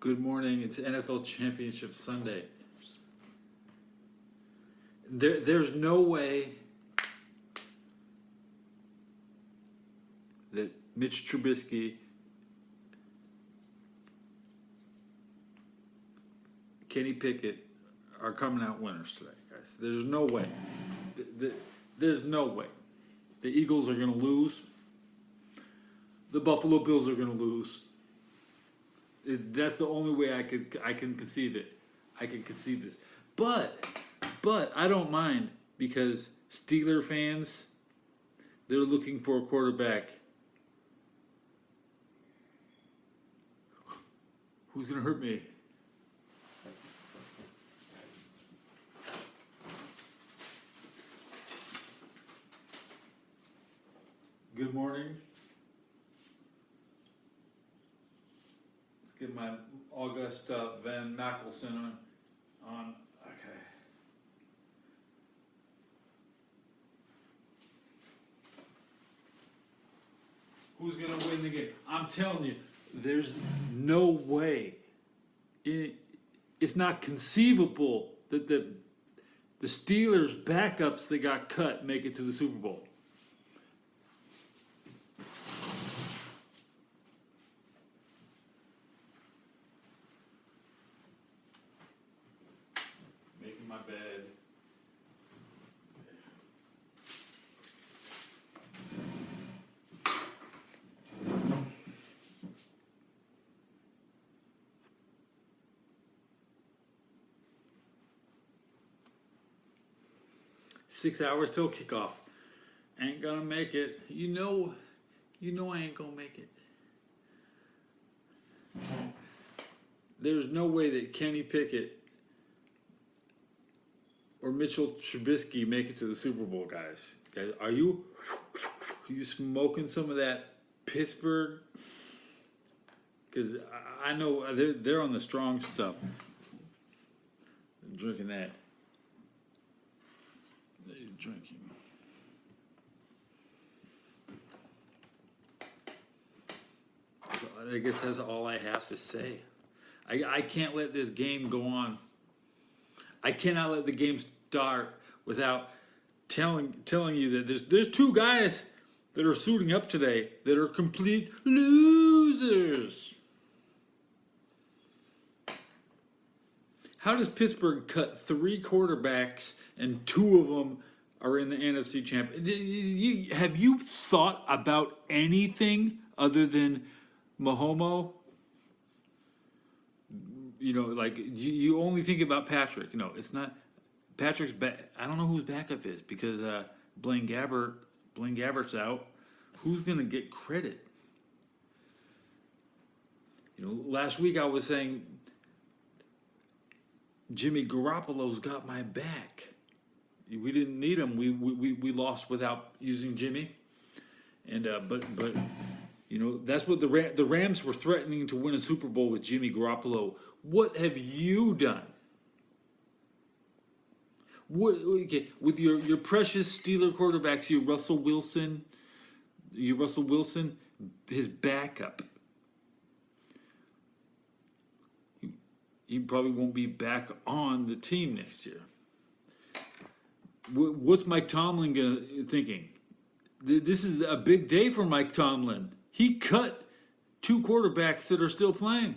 Good morning. It's NFL Championship Sunday. There's no way that Mitch Trubisky, Kenny Pickett are coming out winners today, guys. There's no way. There's no way. The Eagles are going to lose. The Buffalo Bills are going to lose. That's the only way I can conceive it. I can conceive this. But I don't mind, because Steeler fans, they're looking for a quarterback. Who's going to hurt me? Good morning. Let's get my August Van Mackelson on. Okay. Who's going to win the game? I'm telling you, there's no way. It's not conceivable that the Steelers' backups that got cut make it to the Super Bowl. Making my bed. 6 hours till kickoff. Ain't gonna make it. You know I ain't gonna make it. There's no way that Kenny Pickett or Mitchell Trubisky make it to the Super Bowl, guys. Guys, are you smoking some of that Pittsburgh? Because I know they're on the strong stuff. I'm drinking that. They're drinking. So I guess that's all I have to say. I can't let this game go on. I cannot let the game start without telling you that there's two guys that are suiting up today that are complete losers. How does Pittsburgh cut 3 quarterbacks and 2 of them are in the NFC Championship? Have you thought about anything other than Mahomes? You know, like you only think about Patrick. No, it's not. Patrick's back. I don't know who his backup is, because Blaine Gabbert's out. Who's gonna get credit? You know, last week I was saying Jimmy Garoppolo's got my back. We didn't need him. We lost without using Jimmy, and but you know, that's what the Rams were threatening to win a Super Bowl with Jimmy Garoppolo. What have you done? Okay, with your precious Steeler quarterbacks, your Russell Wilson, his backup. He probably won't be back on the team next year. What's Mike Tomlin thinking? This is a big day for Mike Tomlin. He cut 2 quarterbacks that are still playing.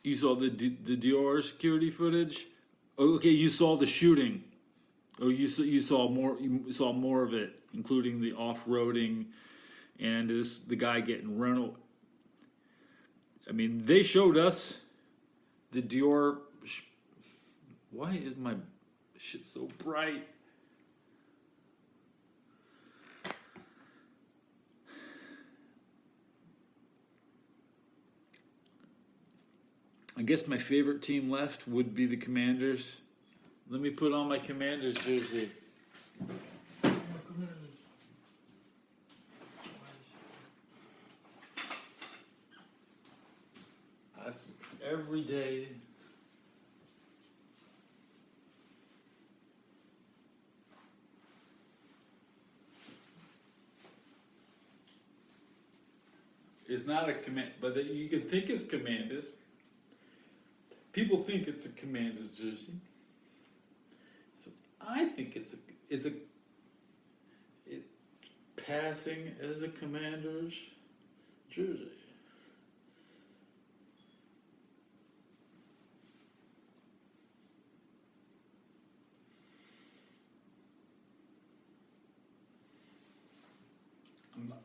You saw the Dior security footage. Okay, you saw the shooting. Oh, you saw more of it, including the off-roading and the guy getting run over. I mean, they showed us the Dior. Why is my shit so bright? I guess my favorite team left would be the Commanders. Let me put on my Commanders jersey. Every day It's not a command, but you can think it's Commanders. People think it's a Commanders jersey. So I think it's passing as a Commanders jersey.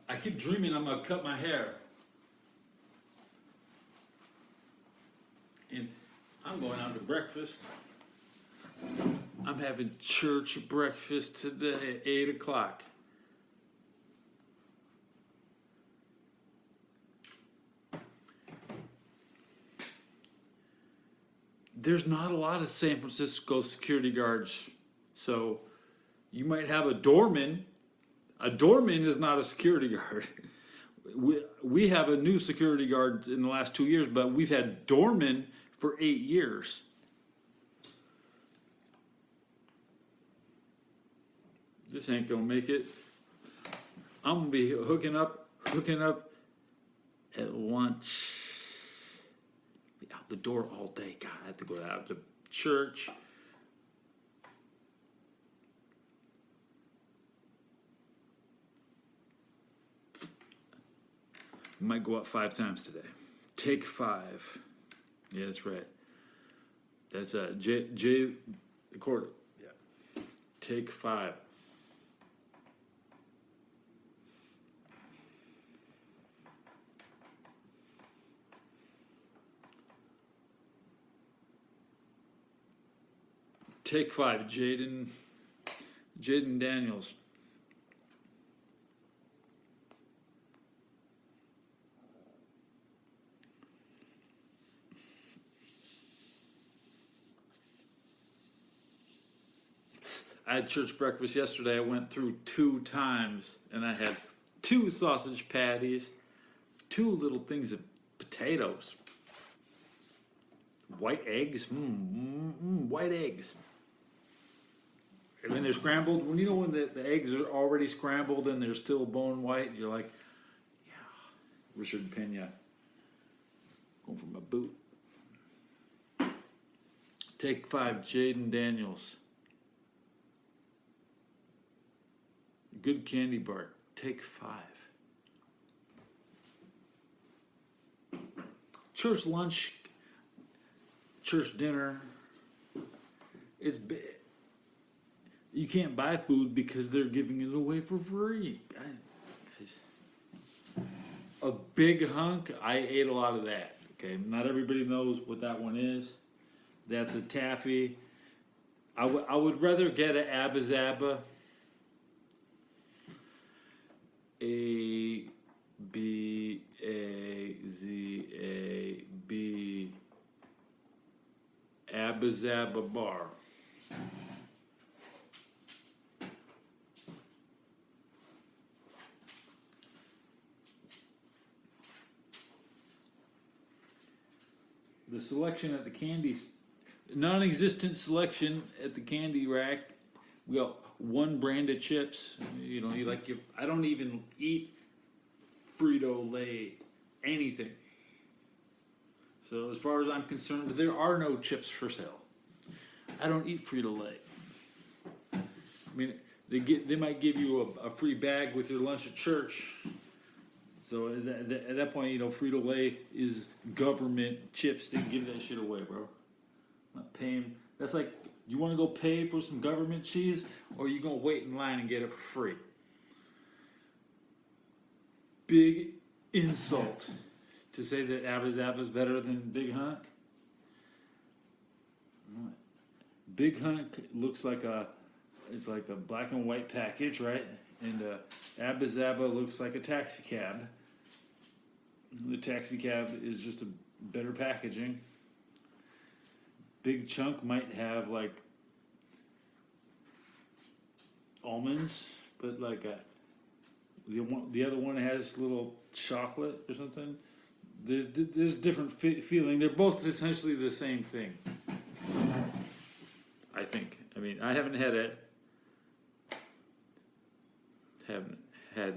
I keep dreaming I'm gonna cut my hair. And I'm going out to breakfast. I'm having church breakfast today at 8 o'clock. There's not a lot of San Francisco security guards. So you might have a doorman. A doorman is not a security guard. We have a new security guard in the last 2 years, but we've had doormen for 8 years. This ain't gonna make it. I'm gonna be hooking up at lunch. Be out the door all day. God, I have to go out to church. Might go out 5 times today. Take 5. Yeah, that's right. That's J record it. Yeah. Take 5. Take 5. Jaden Daniels. I had church breakfast yesterday. I went through 2 times, and I had 2 sausage patties, 2 little things of potatoes, white eggs, white eggs. And when they're scrambled, when the eggs are already scrambled and they're still bone white, you're like, yeah, Richard Pena, going for my boot. Take 5, Jaden Daniels. Good candy bar. Take 5. Church lunch, church dinner. It's big. You can't buy food because they're giving it away for free. Guys. A big hunk, I ate a lot of that. Okay, not everybody knows what that one is. That's a taffy. I would rather get an Abba Zaba. A B A Z A B Abba Zaba bar. The selection at the candy, non-existent selection at the candy rack. We got 1 brand of chips. I don't even eat Frito-Lay, anything. So as far as I'm concerned, there are no chips for sale. I don't eat Frito-Lay. I mean, they might give you a free bag with your lunch at church. So at that point, Frito-Lay is government chips. They can give that shit away, bro. I'm not paying. That's like, you want to go pay for some government cheese, or you gonna wait in line and get it for free? Big insult to say that Abba Zaba is better than Big Hunk. Big Hunk looks like it's like a black and white package, right? And Abba Zaba looks like a taxi cab. The taxi cab is just a better packaging. Big Chunk might have like almonds, but like the other one has little chocolate or something. There's different feeling. They're both essentially the same thing, I think. I mean, I haven't had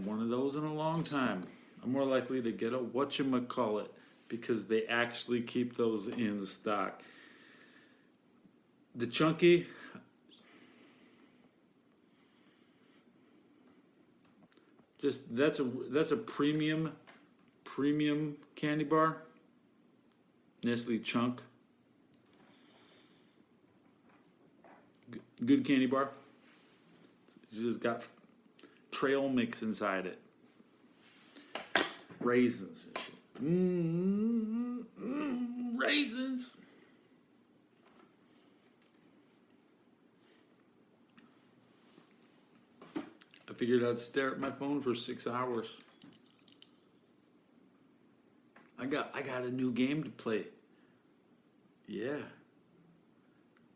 one of those in a long time. I'm more likely to get a whatchamacallit because they actually keep those in stock. The chunky, just that's a premium candy bar. Nestle Chunk. Good candy bar. It's just got trail mix inside it. Raisins. Raisins. I figured I'd stare at my phone for 6 hours. I got a new game to play. Yeah.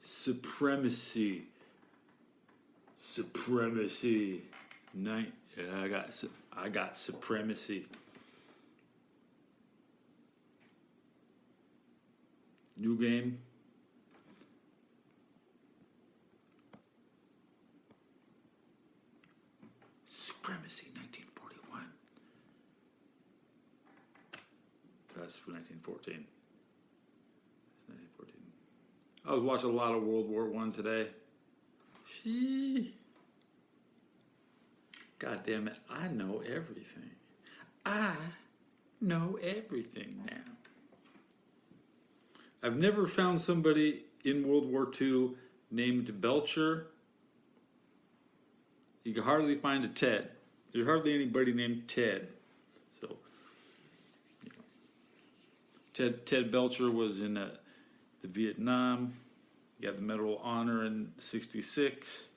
Supremacy. Yeah, I got Supremacy. New game. Supremacy 1941. That's for 1914. It's 1914. I was watching a lot of World War I today. God damn it, I know everything. I know everything now. I've never found somebody in World War II named Belcher. You can hardly find a Ted. There's hardly anybody named Ted. So, you know. Ted Belcher was in the Vietnam. He got the Medal of Honor in '66.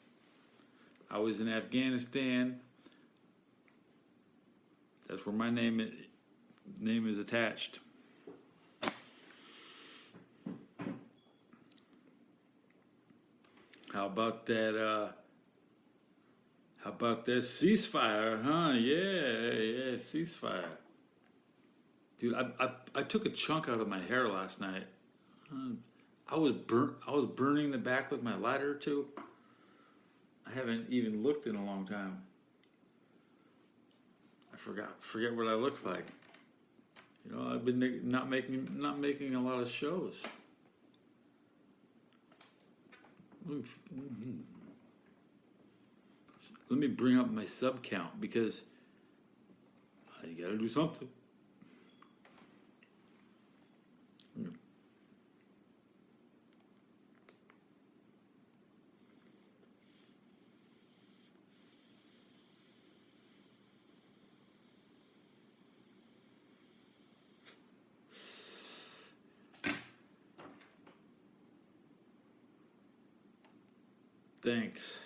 I was in Afghanistan. That's where my name is attached. How about that? How about that ceasefire, huh? Yeah, ceasefire. Dude, I took a chunk out of my hair last night. I was burning the back with my lighter too. I haven't even looked in a long time. I forget what I looked like. You know, I've been not making a lot of shows. Mm-hmm. Let me bring up my sub count because you gotta do something. Thanks.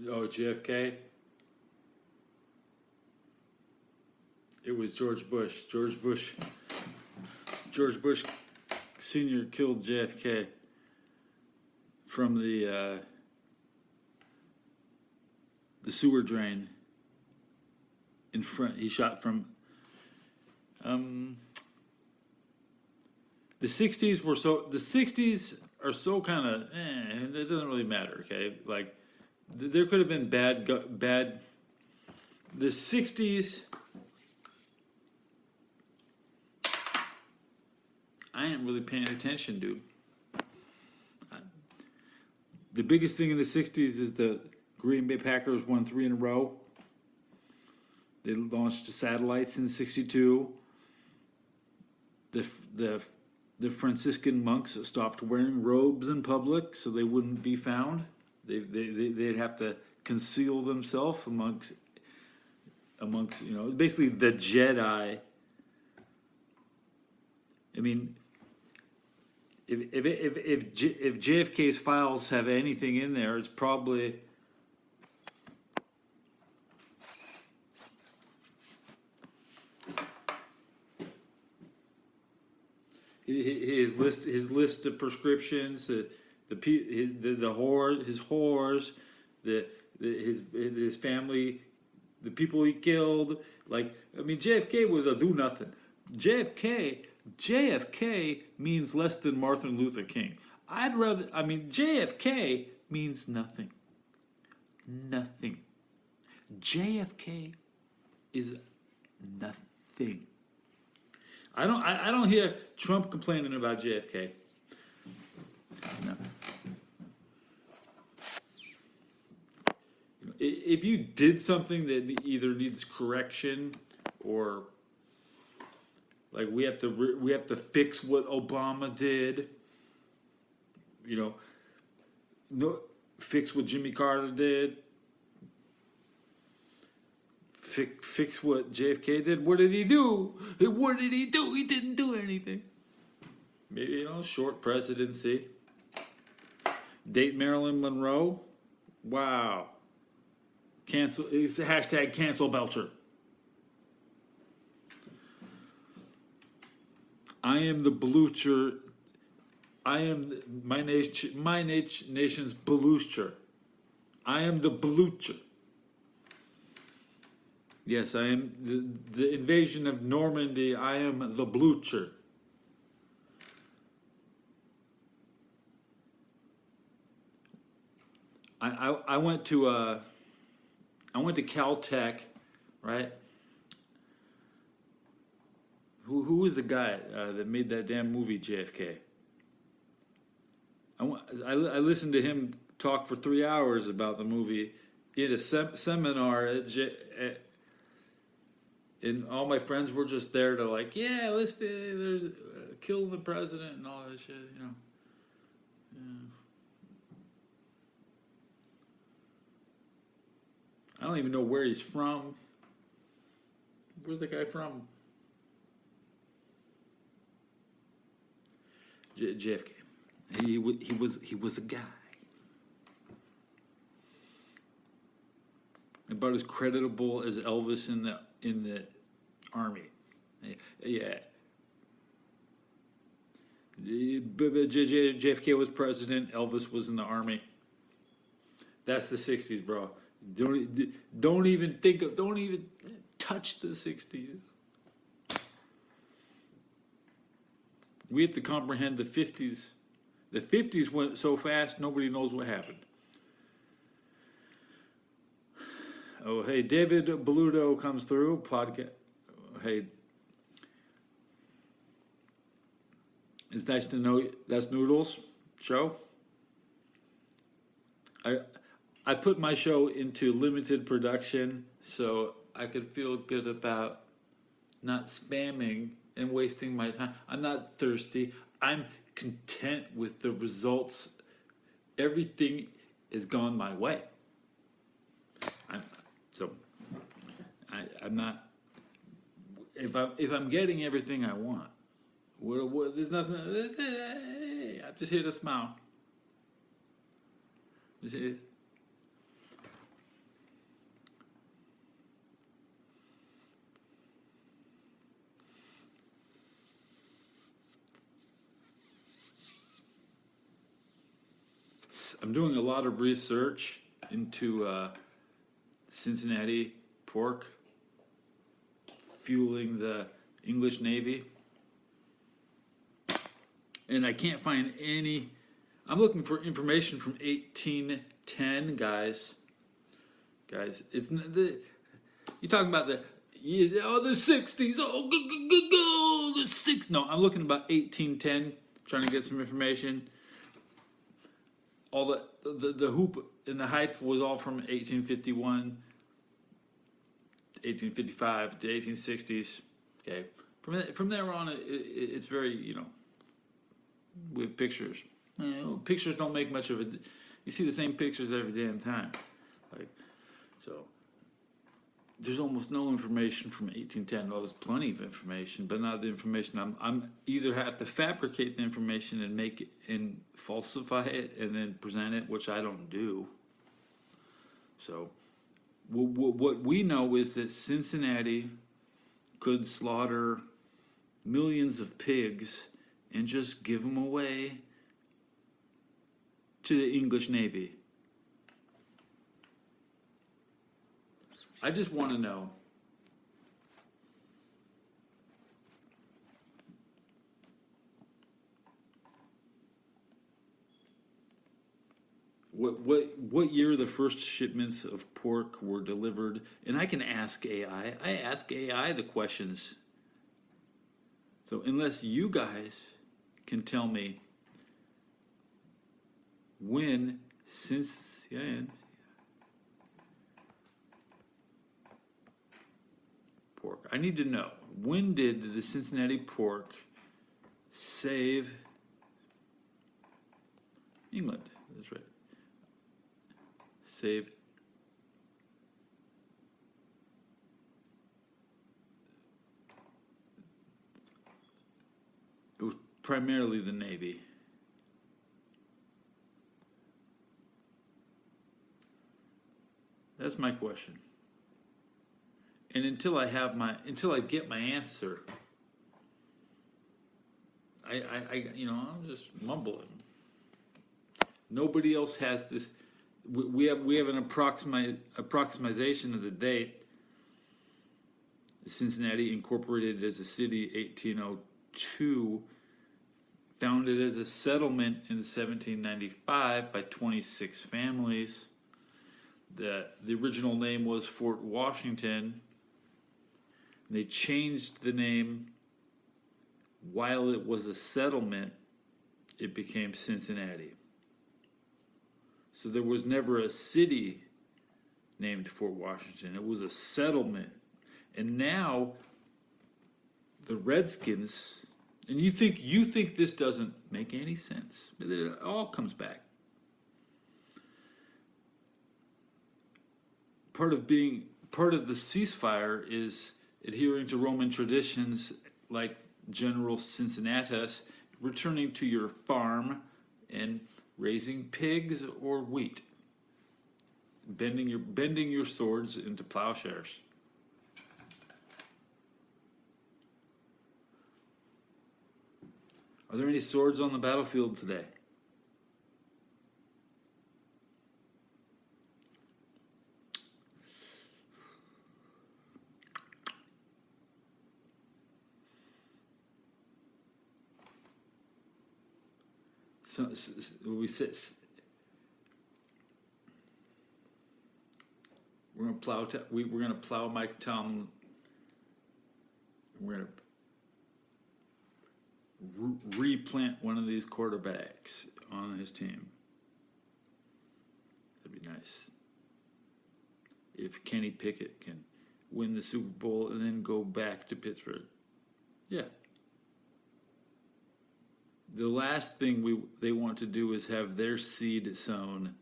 Oh, JFK. It was George Bush. George Bush Sr. killed JFK from the sewer drain in front. He shot from the 60s were so the 60s are so kind of it doesn't really matter, okay? Like there could have been bad the 60s. I ain't really paying attention, dude. The biggest thing in the 60s is the Green Bay Packers won 3 in a row. They launched the satellites in '62. The Franciscan monks stopped wearing robes in public so they wouldn't be found. They'd have to conceal themselves amongst basically the Jedi. I mean, if JFK's files have anything in there, it's probably his list of prescriptions, his whores, his family, the people he killed. Like, I mean, JFK was a do nothing. JFK means less than Martin Luther King. JFK means nothing. Nothing. JFK is nothing. I don't hear Trump complaining about JFK. No. If you did something that either needs correction or like we have to fix what Obama did, fix what Jimmy Carter did, fix what JFK did. What did he do? He didn't do anything. Maybe, short presidency. Date Marilyn Monroe. Wow. Cancel. It's a hashtag cancel Belcher. I am the Blucher. I am my nation's Blucher. I am the Blucher. Yes, I am the invasion of Normandy. I am the Blucher. I went to Caltech, right? Who was the guy that made that damn movie JFK? I listened to him talk for 3 hours about the movie. He had a seminar and all my friends were just there to like, yeah, let's they're killing the president and all that shit, Yeah. I don't even know where he's from. Where's the guy from? JFK. He was a guy. About as creditable as Elvis in the army. Yeah. JFK was president. Elvis was in the army. That's the '60s, bro. Don't even touch the '60s. We have to comprehend the '50s. The '50s went so fast, nobody knows what happened. Oh, hey, David Beludo comes through. Podcast. Hey, it's nice to know that's Noodles show. I put my show into limited production so I could feel good about not spamming and wasting my time. I'm not thirsty. I'm content with the results. Everything has gone my way. I'm not. If I'm getting everything I want, there's nothing. I'm just here to smile. I'm doing a lot of research into Cincinnati pork fueling the English Navy. And I can't find any. I'm looking for information from 1810, guys. It's you're talking about the 60s. Oh, the 60s. No, I'm looking about 1810, trying to get some information. All the and the hype was all from 1851, 1855 to 1860s. Okay, from there on, it's very, with pictures. Pictures don't make much of it. You see the same pictures every damn time. Like, so there's almost no information from 1810. Well, there's plenty of information, but not the information. I'm either have to fabricate the information and make it and falsify it and then present it, which I don't do. So what we know is that Cincinnati could slaughter millions of pigs and just give them away to the English Navy. I just want to know what year the first shipments of pork were delivered, and I can ask AI. I ask AI the questions. So unless you guys can tell me when pork. I need to know, when did the Cincinnati pork save England? That's right. Save it was primarily the Navy. That's my question. And until I get my answer, I'm just mumbling. Nobody else has this. We have an approximation of the date. Cincinnati, incorporated as a city, 1802, founded as a settlement in 1795 by 26 families. The original name was Fort Washington. They changed the name while it was a settlement. It became Cincinnati. So there was never a city named Fort Washington. It was a settlement. And now the Redskins, and you think this doesn't make any sense, but it all comes back. Part of the ceasefire is adhering to Roman traditions like General Cincinnatus, returning to your farm and raising pigs or wheat, bending your swords into plowshares. Are there any swords on the battlefield today? So we said we're gonna plow. We're gonna plow Mike Tomlin. We're gonna replant one of these quarterbacks on his team. That'd be nice. If Kenny Pickett can win the Super Bowl and then go back to Pittsburgh, yeah. The last thing they want to do is have their seed sown